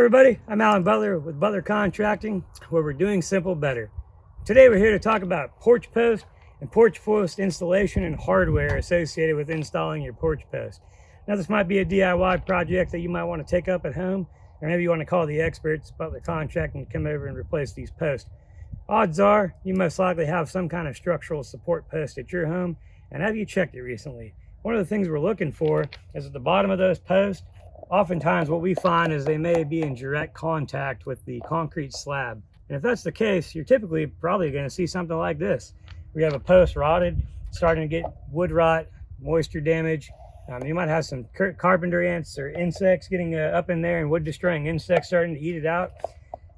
everybody, I'm Alan Butler with Butler Contracting, where we're doing simple better. Today we're here to talk about porch post and porch post installation and hardware associated with installing your porch post. Now this might be a DIY project that you might want to take up at home, or maybe you want to call the experts, Butler Contracting, to come over and replace these posts. Odds are you most likely have some kind of structural support post at your home, and have you checked it recently? One of the things we're looking for is at the bottom of those posts. Oftentimes what we find is they may be in direct contact with the concrete slab. And if that's the case, you're typically probably going to see something like this. We have a post rotted, starting to get wood rot, moisture damage. You might have some carpenter ants or insects getting up in there, and wood destroying insects starting to eat it out.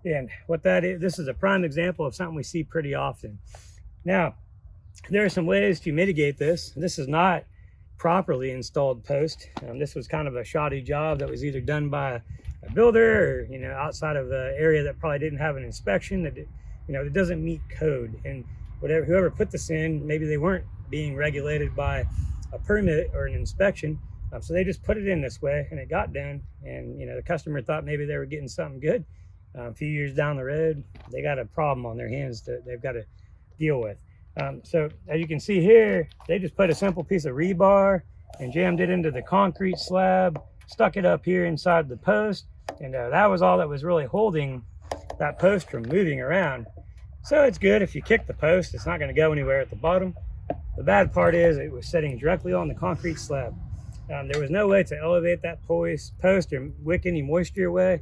And what that is, this is a prime example of something we see pretty often. Now, there are some ways to mitigate this. This is not properly installed post. This was kind of a shoddy job that was either done by a builder or outside of the area that probably didn't have an inspection, that it doesn't meet code. And whoever put this in, maybe they weren't being regulated by a permit or an inspection, so they just put it in this way and it got done. And the customer thought maybe they were getting something good. A few years down the road, they got a problem on their hands that they've got to deal with. So as you can see here, they just put a simple piece of rebar and jammed it into the concrete slab, stuck it up here inside the post, and that was all that was really holding that post from moving around. So it's good if you kick the post, it's not going to go anywhere at the bottom. The bad part is it was sitting directly on the concrete slab. There was no way to elevate that post or wick any moisture away.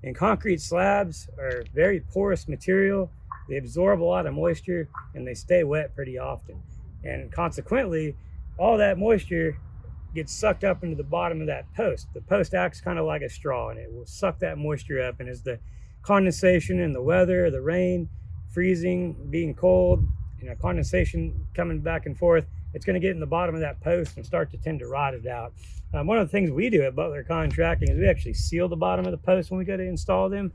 And concrete slabs are very porous material. They absorb a lot of moisture and they stay wet pretty often. And consequently, all that moisture gets sucked up into the bottom of that post. The post acts kind of like a straw, and it will suck that moisture up. And as the condensation in the weather, the rain, freezing, being cold, condensation coming back and forth, it's going to get in the bottom of that post and start to tend to rot it out. One of the things we do at Butler Contracting is we actually seal the bottom of the post when we go to install them.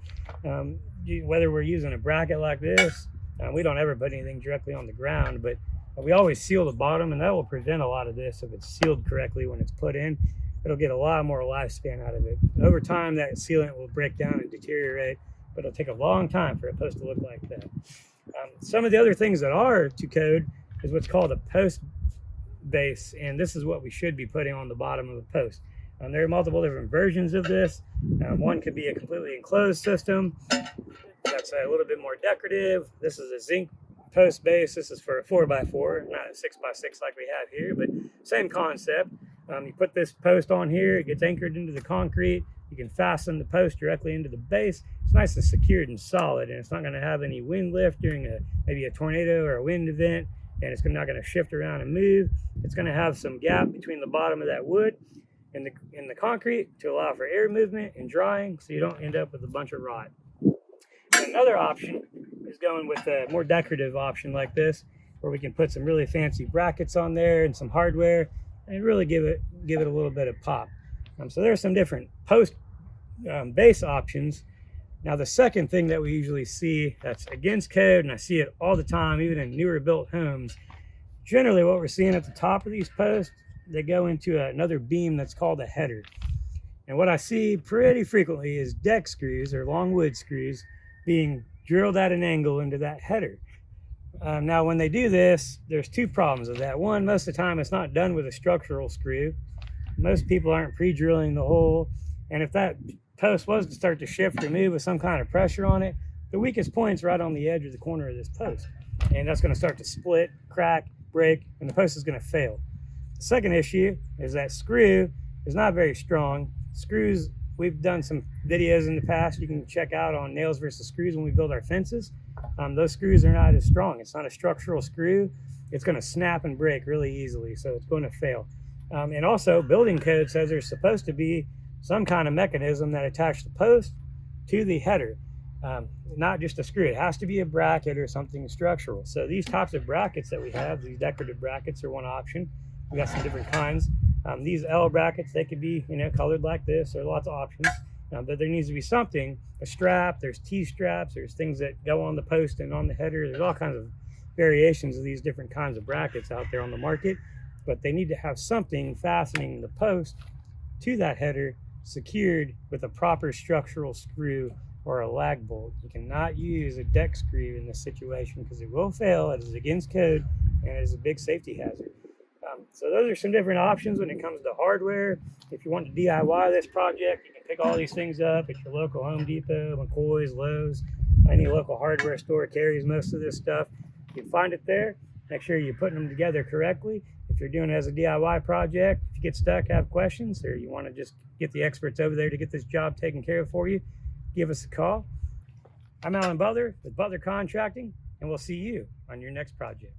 Whether we're using a bracket like this, we don't ever put anything directly on the ground, but we always seal the bottom, and that will prevent a lot of this. If it's sealed correctly when it's put in, it'll get a lot more lifespan out of it. Over time, that sealant will break down and deteriorate, but it'll take a long time for a post to look like that. Some of the other things that are to code is what's called a post base, and this is what we should be putting on the bottom of the post. There are multiple different versions of this. One could be a completely enclosed system that's a little bit more decorative. This is a zinc post base. This is for a 4x4, not a 6x6 like we have here, but same concept. You put this post on here, it gets anchored into the concrete. You can fasten the post directly into the base. It's nice and secured and solid, and it's not going to have any wind lift during maybe a tornado or a wind event, and it's not going to shift around and move. It's going to have some gap between the bottom of that wood and the concrete to allow for air movement and drying, so you don't end up with a bunch of rot. And another option is going with a more decorative option like this, where we can put some really fancy brackets on there and some hardware and really give it a little bit of pop. So there are some different post base options. Now the second thing that we usually see that's against code, and I see it all the time, even in newer built homes, generally what we're seeing at the top of these posts, they go into another beam that's called a header. And what I see pretty frequently is deck screws or long wood screws being drilled at an angle into that header. Now when they do this, there's two problems with that. One, most of the time it's not done with a structural screw. Most people aren't pre-drilling the hole, and if that post was to start to shift or move with some kind of pressure on it, the weakest point's right on the edge of the corner of this post, and that's going to start to split, crack, break, and the post is going to fail. The second issue is that screw is not very strong. Screws, we've done some videos in the past you can check out on nails versus screws when we build our fences. Those screws are not as strong. It's not a structural screw. It's going to snap and break really easily, so it's going to fail. And also, building code says there's supposed to be some kind of mechanism that attaches the post to the header, not just a screw. It has to be a bracket or something structural. So these types of brackets that we have, these decorative brackets, are one option. We got some different kinds. These L brackets, they could be colored like this. There are lots of options. But there needs to be something, a strap, there's T-straps, there's things that go on the post and on the header. There's all kinds of variations of these different kinds of brackets out there on the market, but they need to have something fastening the post to that header secured with a proper structural screw or a lag bolt. You cannot use a deck screw in this situation because it will fail. It is against code and it is a big safety hazard. So those are some different options when it comes to hardware. If you want to DIY this project, you can pick all these things up at your local Home Depot, McCoy's, Lowe's. Any local hardware store carries most of this stuff. You can find it there. Make sure you're putting them together correctly. If you're doing it as a DIY project, if you get stuck, have questions, or you want to just get the experts over there to get this job taken care of for you, give us a call. I'm Alan Butler with Butler Contracting, and we'll see you on your next project.